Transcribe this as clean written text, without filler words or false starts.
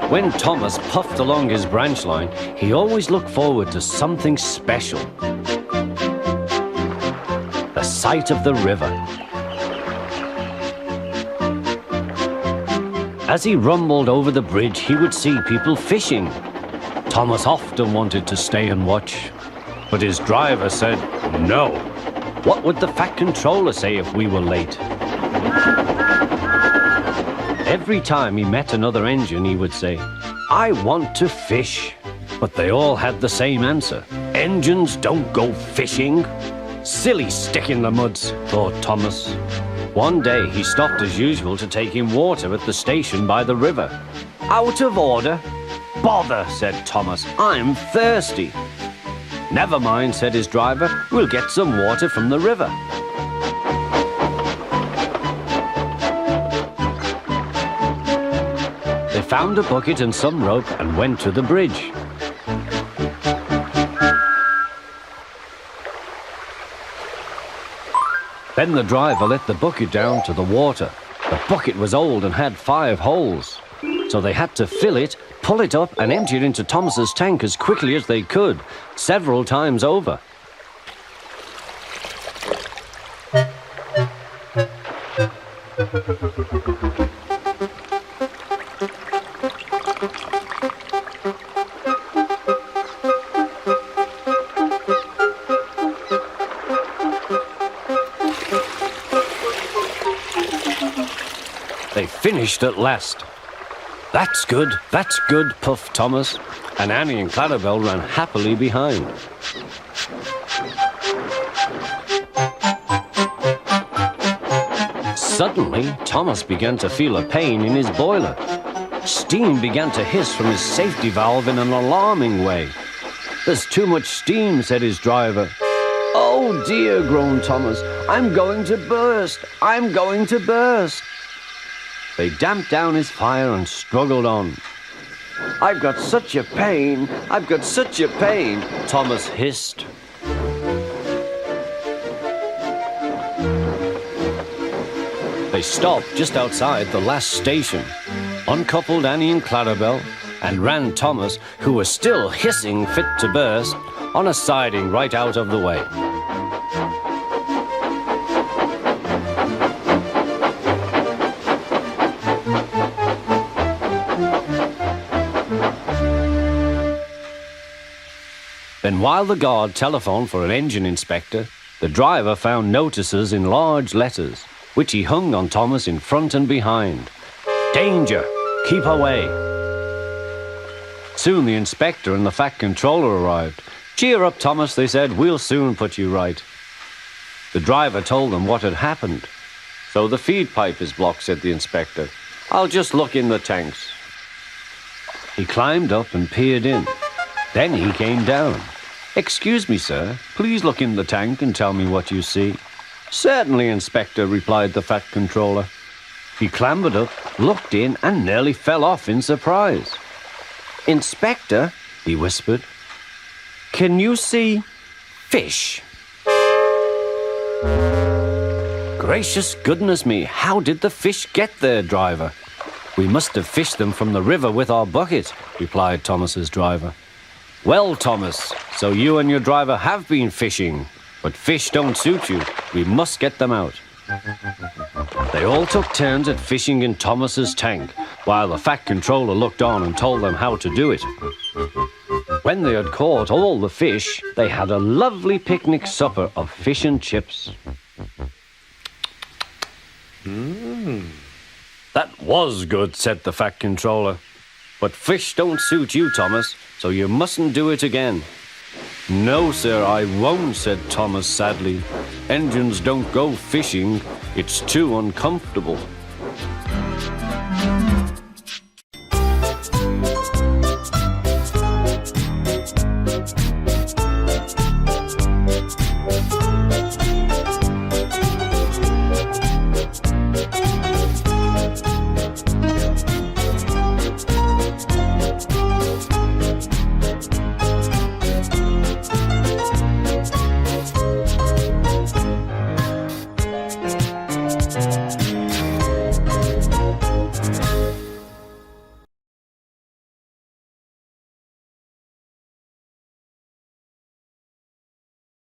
When Thomas puffed along his branch line, he always looked forward to something special. The sight of the river. As he rumbled over the bridge, he would see people fishing. Thomas often wanted to stay and watch, but his driver said no. What would the Fat Controller say if we were late? Every time he met another engine, he would say, "I want to fish." But they all had the same answer. "Engines don't go fishing." Silly stick in the muds, thought Thomas. One day he stopped as usual to take in water at the station by the river. "Out of order." "Bother," said Thomas, "I'm thirsty." "Never mind," said his driver, "we'll get some water from the river." They found a bucket and some rope and went to the bridge. Then the driver let the bucket down to the water. The bucket was old and had 5 holes, so they had to fill it, pull it up and empty it into Thomas's tank as quickly as they could, several times over. They finished at last. That's good, puffed Thomas, and Annie and Clarabelle ran happily behind. Suddenly, Thomas began to feel a pain in his boiler. Steam began to hiss from his safety valve in an alarming way. "There's too much steam," said his driver. "Oh dear," groaned Thomas, "I'm going to burst, I'm going to burst." They damped down his fire and struggled on. "I've got such a pain, I've got such a pain," Thomas hissed. They stopped just outside the last station, uncoupled Annie and Clarabelle, and ran Thomas, who was still hissing fit to burst, on a siding right out of the way. Then while the guard telephoned for an engine inspector, the driver found notices in large letters, which he hung on Thomas in front and behind. "Danger! Keep away!" Soon the inspector and the Fat Controller arrived. "Cheer up, Thomas," they said, "we'll soon put you right." The driver told them what had happened. "So the feed pipe is blocked," said the inspector. "I'll just look in the tanks." He climbed up and peered in. Then he came down. "Excuse me, sir, please look in the tank and tell me what you see." "Certainly, Inspector," replied the Fat Controller. He clambered up, looked in, and nearly fell off in surprise. "Inspector," he whispered, "can you see fish?" "Gracious goodness me, how did the fish get there, driver?" "We must have fished them from the river with our bucket," replied Thomas's driver. "Well, Thomas, so you and your driver have been fishing, but fish don't suit you. We must get them out." They all took turns at fishing in Thomas's tank, while the Fat Controller looked on and told them how to do it. When they had caught all the fish, they had a lovely picnic supper of fish and chips. "That was good," said the Fat Controller. "But fish don't suit you, Thomas, so you mustn't do it again." "No, sir, I won't," said Thomas sadly. "Engines don't go fishing. It's too uncomfortable."